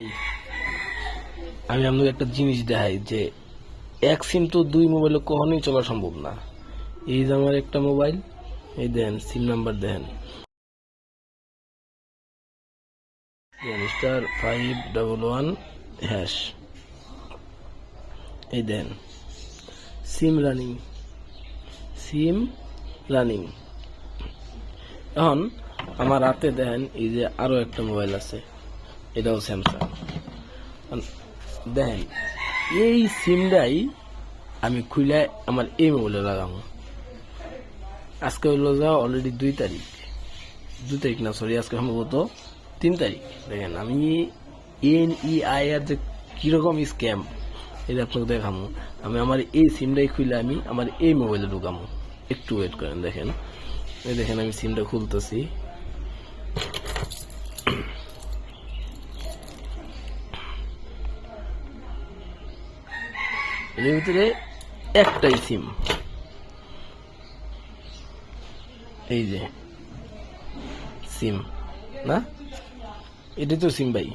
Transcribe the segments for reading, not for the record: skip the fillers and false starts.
আমি আপনাকে একটা জিনিস দেখাই যে এক সিম তো দুই মোবাইলে কখনোই চলা সম্ভব না। এই যে আমার একটা মোবাইল, এই দেন সিম নাম্বার দেন *511#। এই দেন সিম রানিং, সিম রানিং। এখন আমার হাতে দেন এই যে আরো একটা মোবাইল আছে, এটাও স্যামসাং। দেখেন এই সিমটাই আমি খুলে আমার এই মোবাইলে লাগাবো। আজকে হইলো যা অলরেডি 2 তারিখ, 2 তারিখ না সরি, আজকে সম্ভবত 3 তারিখ। দেখেন আমি NEI এর যে কিরকম স্ক্যাম এটা আপনাকে দেখাবো। আমি আমার এই সিমটাই খুলে আমি আমার এই মোবাইলে ঢুকাবো। একটু ওয়েট করেন, দেখেন এই দেখেন আমি সিমটা খুলতেছি। এর ভিতরে একটাই সিম, এই যে সিম না, এটাই তো সিম ভাই।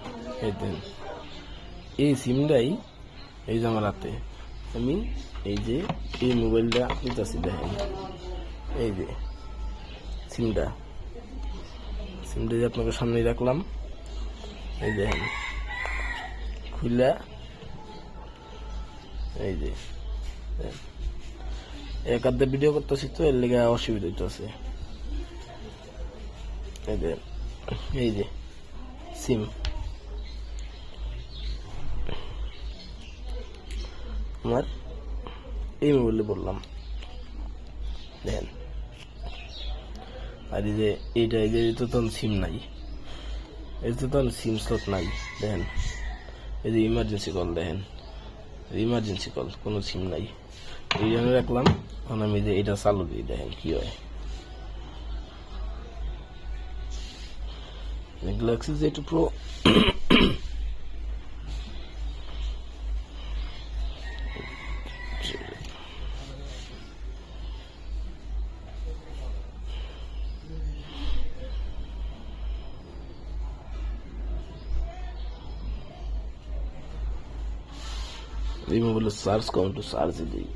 এই সিমটাই এই যে আমার হাতে, আমি এই যে এই মোবাইলটা নিতেছি। দেখেন এই যে সিমটা, সিমটা যে আপনাকে সামনে রাখলাম, এই দেখেন খুলে এই যে এক আধটা ভিডিও করতেছি তো এর লেগে অসুবিধা হইতেছে। এই যে সিম আমার এই মোবাইলে বললাম, দেখেন। আর এই যে এইটা এই যে তো তখন সিম নাই, এই তো তখন সিম স্লট নাই। দেখেন এই যে ইমার্জেন্সি কল, দেখেন ইমার্জেন্সি কল, কোনো সিম নাই। এই জন্য রাখলাম। এখন আমি যে এটা চালু দিই, দেখেন কি হয়। গ্যালাক্সি Z Pro এই মোবাইলে সার্চ করুন, একটু সার্চ দিই।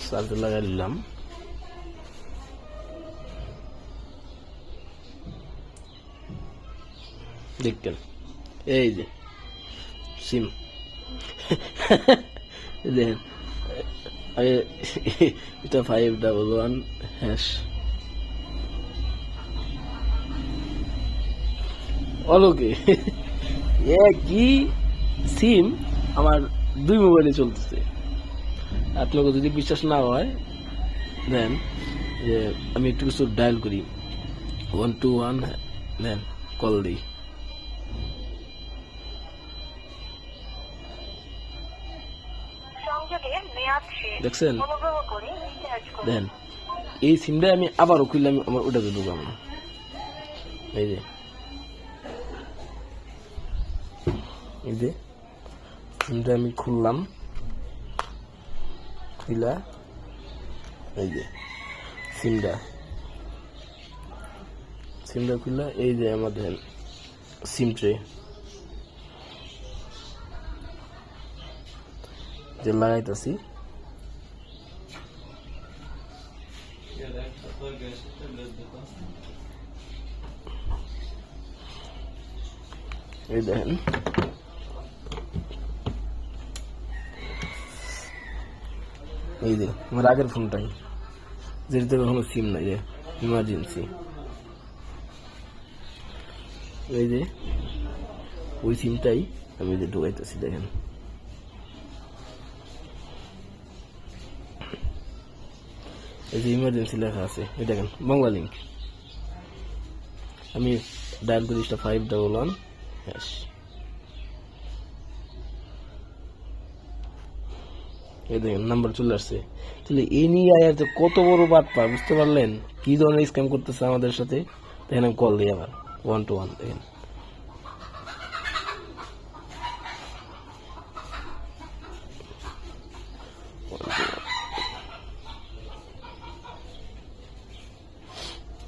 সার্চ লাগাই নিলাম, দেখতেন এই যে সিম। দেখেন এটা 511#। অলকে কি সিম আমার দুই মোবাইলে চলতেছে। আপনাকে যদি বিশ্বাস না হয় দেন যে আমি একটু কিছু ডায়াল করি, 121 দেন কল দিই। দেখছেন, দেন এই সিমটা আমি আবারও খুললাম, আমার ওটাতে ঢুকাম। এই যে এই যে সিমটা আমি খুললাম, খুলা এই যে সিমটা খুললা, এই যে আমাদের সিম ট্রে যে লাগাইতেছি। এই দেখেন এই যে আমার আগের ফোনটাই, যেটাতে কোনো সিম নাই, যে ইমার্জেন্সি। এই যে ওই সিমটাই আমি যে ঢুকাইতেছি, দেখেন এই যে ইমার্জেন্সি লেখা আছে, এই দেখেন বাংলা লিঙ্ক। আমি ডায়াল করি 511#। এই দেখেন নাম্বার চলে আসছে। তাহলে এই নিয়ে আয়ার যে কত বড় বার্তা, বুঝতে পারলেন কি ধরনের স্ক্যাম করতেছে আমাদের সাথে। দেখেন আমি কল দিই আবার 121, দেখেন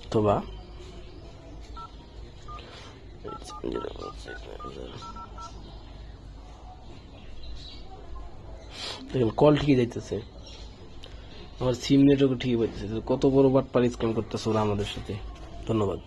অথবা দেখেন কল ঠিকই যাইতেছে, আমার সিম নেটওয়ার্ক ঠিকই পাইতেছে। কত বড় বাটপার স্ক্যাম করতেছে ওরা আমাদের সাথে। ধন্যবাদ।